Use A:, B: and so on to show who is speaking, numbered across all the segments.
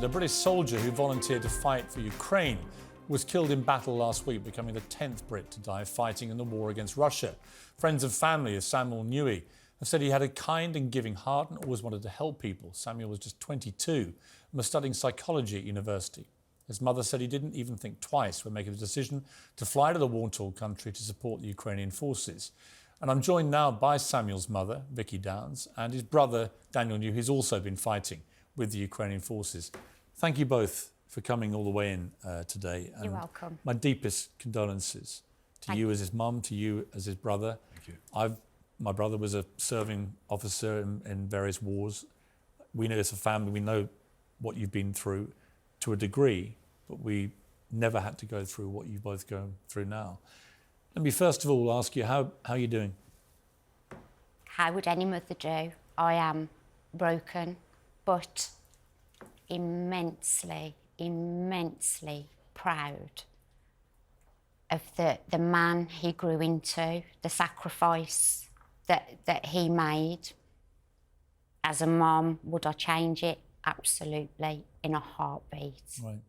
A: A British soldier who volunteered to fight for Ukraine was killed in battle last week, becoming the 10th Brit to die fighting in the war against Russia. Friends and family of Samuel Newey have said he had a kind and giving heart and always wanted to help people. Samuel was just 22 and was studying psychology at university. His mother said he didn't even think twice when making the decision to fly to the war-torn country to support the Ukrainian forces. And I'm joined now by Samuel's mother, Vikki Downes, and his brother, Daniel Newey, who's also been fighting with the Ukrainian forces. Thank you both for coming all the way in today.
B: You're welcome.
A: My deepest condolences to you as his mum, to you as his brother.
C: Thank you.
A: My brother was a serving officer in various wars. We know as a family, we know what you've been through to a degree, but we never had to go through what you both go through now. Let me first of all ask you, how are you doing?
B: How would any mother do? I am broken, but immensely, immensely proud of the man he grew into, the sacrifice that he made. As a mum, would I change it? Absolutely, in a heartbeat.
A: Right.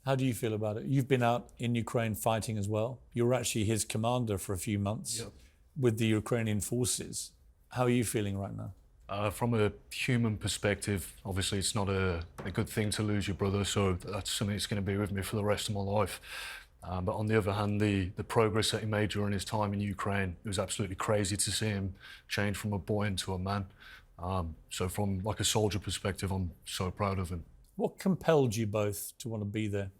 A: How do you feel about it? You've been out in Ukraine fighting as well. You were actually his commander for a few months.
C: Yep.
A: With the Ukrainian forces. How are you feeling right now?
C: From a human perspective, obviously it's not a good thing to lose your brother, so that's something that's going to be with me for the rest of my life. But on the other hand, the progress that he made during his time in Ukraine, it was absolutely crazy to see him change from a boy into a man. So from like a soldier perspective, I'm so proud of him.
A: What compelled you both to want to be there?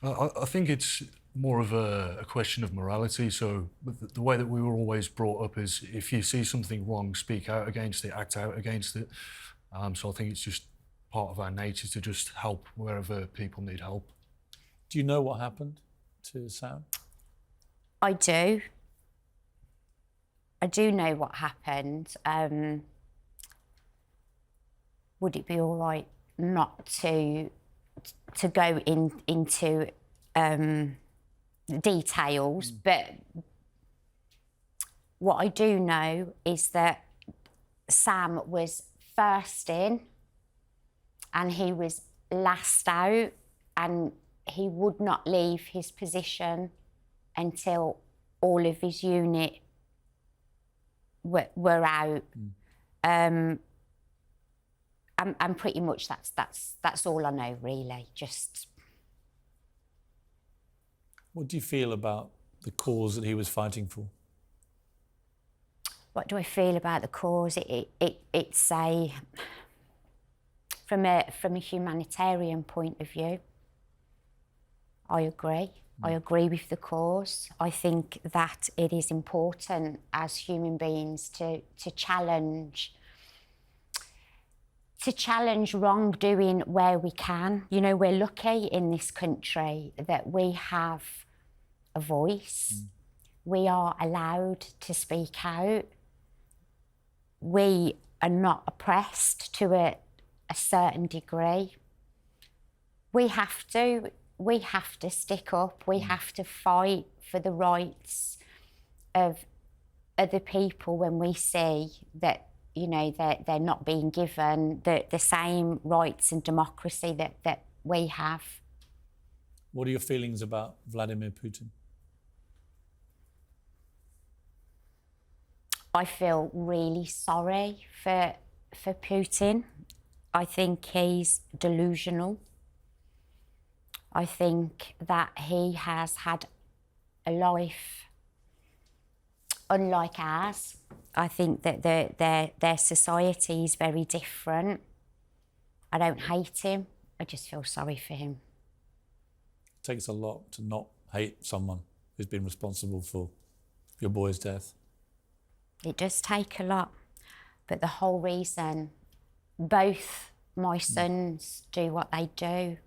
C: I think it's more of a question of morality. So the way that we were always brought up is if you see something wrong, speak out against it, act out against it. So I think it's just part of our nature to just help wherever people need help.
A: Do you know what happened to Sam?
B: I do. I do know what happened. Would it be all right not to go into details, but what I do know is that Sam was first in and he was last out, and he would not leave his position until all of his unit were out. And pretty much that's all I know, really. Just.
A: What do you feel about the cause that he was fighting for?
B: What do I feel about the cause? It's from a humanitarian point of view, I agree. I agree with the cause. I think that it is important as human beings to challenge wrongdoing where we can. You know, we're lucky in this country that we have a voice. We are allowed to speak out. We are not oppressed to a certain degree. We have to stick up. We have to fight for the rights of other people when we see that, you know, they're not being given the same rights and democracy that we have.
A: What are your feelings about Vladimir Putin?
B: I feel really sorry for Putin. I think he's delusional. I think that he has had a life unlike ours. I think that their society is very different. I don't hate him. I just feel sorry for him.
A: It takes a lot to not hate someone who's been responsible for your boy's death.
B: It does take a lot. But the whole reason both my sons do what they do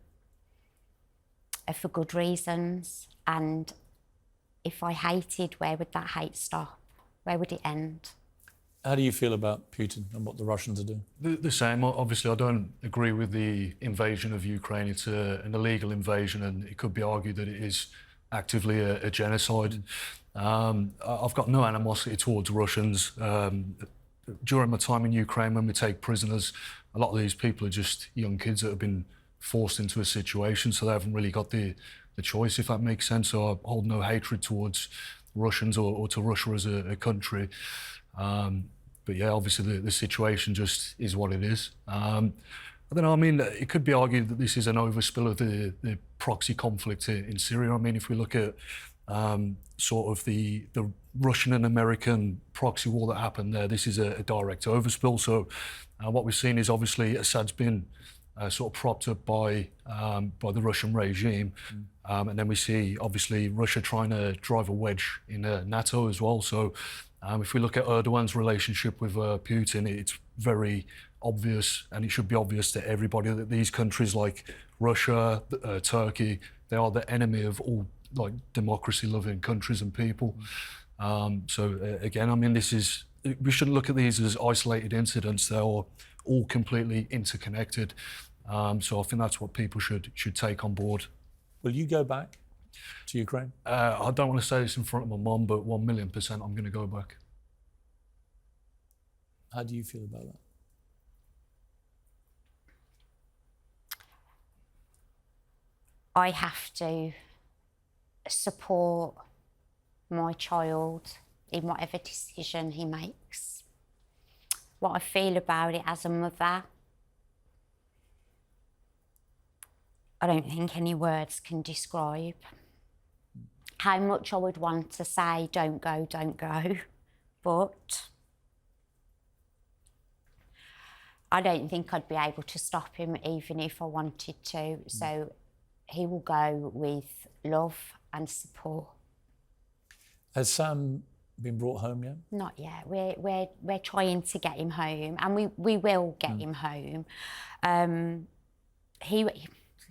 B: are for good reasons. And if I hated, where would that hate stop? Where would it end?
A: How do you feel about Putin and what the Russians are doing?
C: The same. Obviously, I don't agree with the invasion of Ukraine. It's an illegal invasion, and it could be argued that it is actively a genocide. I've got no animosity towards Russians. During my time in Ukraine, when we take prisoners, a lot of these people are just young kids that have been forced into a situation, so they haven't really got the choice, if that makes sense. So I hold no hatred towards Russians or to Russia as a country. But yeah, obviously the situation just is what it is. I don't know, I mean, it could be argued that this is an overspill of the proxy conflict in Syria. I mean, if we look at sort of the Russian and American proxy war that happened there, this is a direct overspill. So what we've seen is obviously Assad's been sort of propped up by the Russian regime. And then we see, obviously, Russia trying to drive a wedge in NATO as well. So if we look at Erdogan's relationship with Putin, it's very obvious, and it should be obvious to everybody, that these countries like Russia, Turkey, they are the enemy of all like democracy-loving countries and people. So again, I mean, we shouldn't look at these as isolated incidents. They're all completely interconnected. So I think that's what people should take on board.
A: Will you go back to Ukraine?
C: I don't want to say this in front of my mum, but 1,000,000% I'm going to go back.
A: How do you feel about that?
B: I have to support my child in whatever decision he makes. What I feel about it as a mother, I don't think any words can describe. How much I would want to say, don't go, but I don't think I'd be able to stop him even if I wanted to. So he will go with love and support.
A: Has Sam been brought home yet?
B: Not yet. We're trying to get him home, and we will get him home.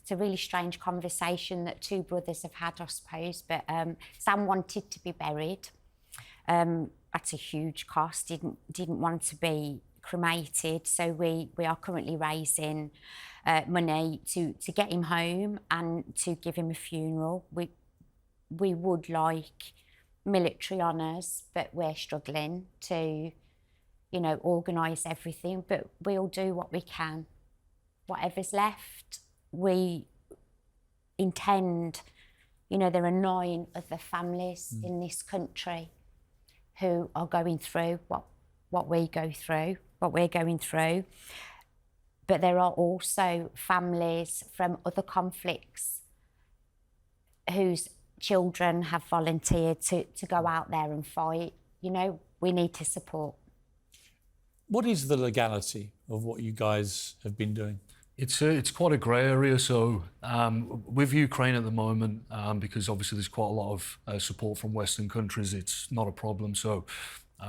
B: It's a really strange conversation that two brothers have had, I suppose. But Sam wanted to be buried. That's a huge cost. Didn't want to be cremated. So we are currently raising money to get him home and to give him a funeral. We would like military honours, but we're struggling to, organise everything. But we'll do what we can. Whatever's left, we intend, there are 9 other families in this country who are going through what we're going through. But there are also families from other conflicts whose children have volunteered to go out there and fight. We need to support.
A: What is the legality of what you guys have been doing?
C: It's quite a grey area. So with Ukraine at the moment, because obviously there's quite a lot of support from Western countries, it's not a problem. So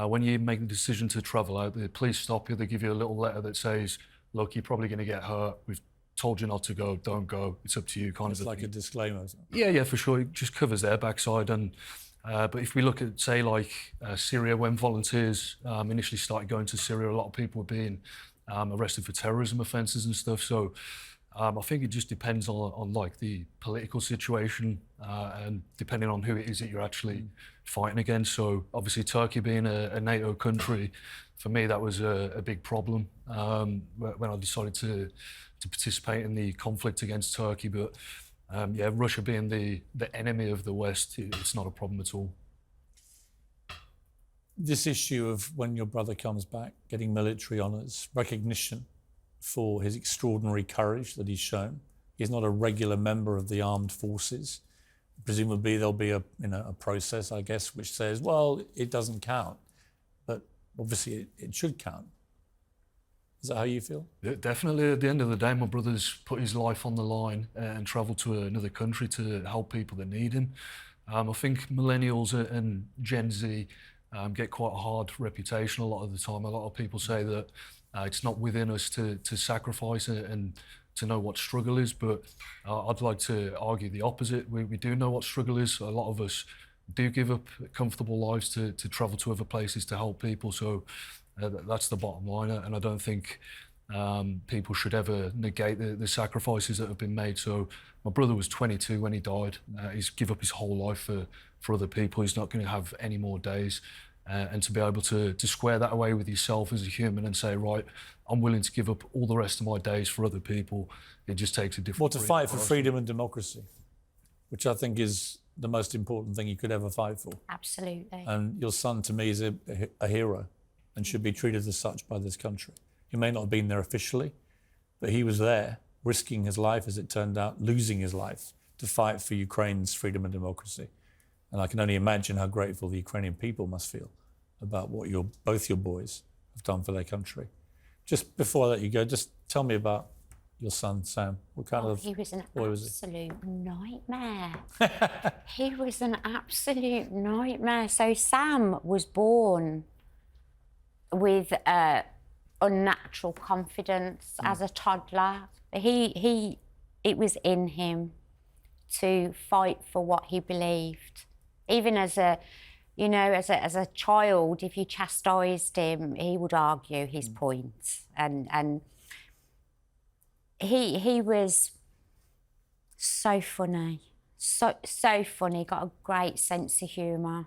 C: when you make the decision to travel out, the police stop you. They give you a little letter that says, look, you're probably going to get hurt. We've told you not to go, don't go. It's up to you, kind of.
A: It's like a disclaimer.
C: Yeah, for sure. It just covers their backside. And but if we look at, say, like Syria, when volunteers initially started going to Syria, a lot of people were being arrested for terrorism offences and stuff. So I think it just depends on like the political situation and depending on who it is that you're actually fighting against. So obviously Turkey being a NATO country, for me that was a big problem when I decided to participate in the conflict against Turkey. But Russia being the enemy of the West, it's not a problem at all.
A: This issue of when your brother comes back, getting military honours, recognition for his extraordinary courage that he's shown. He's not a regular member of the armed forces. Presumably there'll be a process, I guess, which says, well, it doesn't count. But obviously it should count. Is that how you feel?
C: Yeah, definitely. At the end of the day, my brother's put his life on the line and travelled to another country to help people that need him. I think millennials and Gen Z get quite a hard reputation a lot of the time. A lot of people say that it's not within us to sacrifice it and to know what struggle is, but I'd like to argue the opposite. We do know what struggle is. A lot of us do give up comfortable lives to travel to other places to help people. So that's the bottom line, and I don't think people should ever negate the sacrifices that have been made. So my brother was 22 when he died. He's given up his whole life for other people. He's not going to have any more days. and to be able to square that away with yourself as a human and say, right, I'm willing to give up all the rest of my days for other people. It just takes a different...
A: Well, to fight for freedom and democracy, which I think is the most important thing you could ever fight for.
B: Absolutely.
A: And your son, to me, is a hero and should be treated as such by this country. He may not have been there officially, but he was there, risking his life, as it turned out, losing his life, to fight for Ukraine's freedom and democracy. And I can only imagine how grateful the Ukrainian people must feel about what both your boys have done for their country. Just before I let you go, just tell me about your son, Sam. What kind of
B: he was an
A: boy was he?
B: absolute nightmare. He was an absolute nightmare. So Sam was born with unnatural confidence as a toddler. It was in him to fight for what he believed. Even as a child, if you chastised him, he would argue his points. And he was so funny, so funny, got a great sense of humour,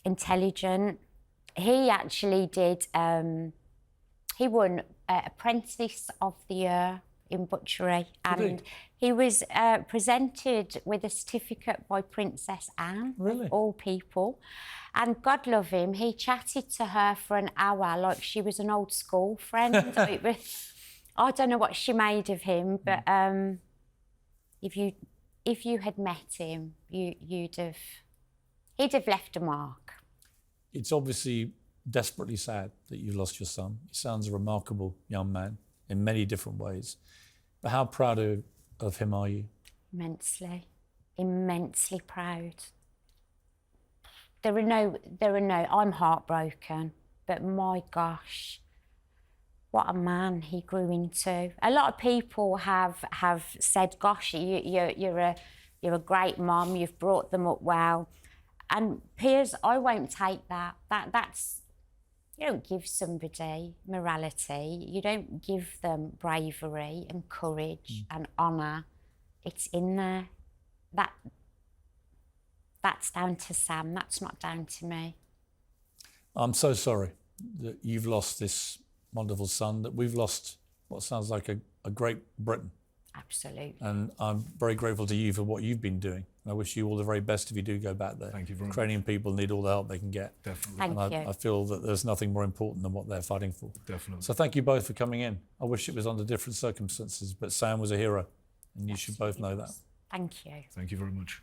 B: intelligent. He actually did, he won Apprentice of the Year in butchery, and he was presented with a certificate by Princess Anne,
A: really?
B: of all people. And God love him, he chatted to her for an hour like she was an old school friend. I don't know what she made of him, but if you had met him, he'd have left a mark.
A: It's obviously desperately sad that you lost your son. He sounds a remarkable young man in many different ways. But how proud of him are you? Immensely proud. I'm heartbroken, but my gosh, what a man he grew into. A lot of people have said, gosh, you're a great mum, you've brought them up well. And Piers, I won't take that. That's, you don't give somebody morality, you don't give them bravery and courage and honour. It's in there. That's down to Sam, that's not down to me. I'm so sorry that you've lost this wonderful son, that we've lost what sounds like a great Britain.
B: Absolutely.
A: And I'm very grateful to you for what you've been doing. I wish you all the very best if you do go back there.
C: Thank you very much.
A: Ukrainian people need all the help they can get.
C: Definitely.
B: Thank you.
A: I feel that there's nothing more important than what they're fighting for.
C: Definitely.
A: So thank you both for coming in. I wish it was under different circumstances, but Sam was a hero, and you should both know that.
B: Thank you.
C: Thank you very much.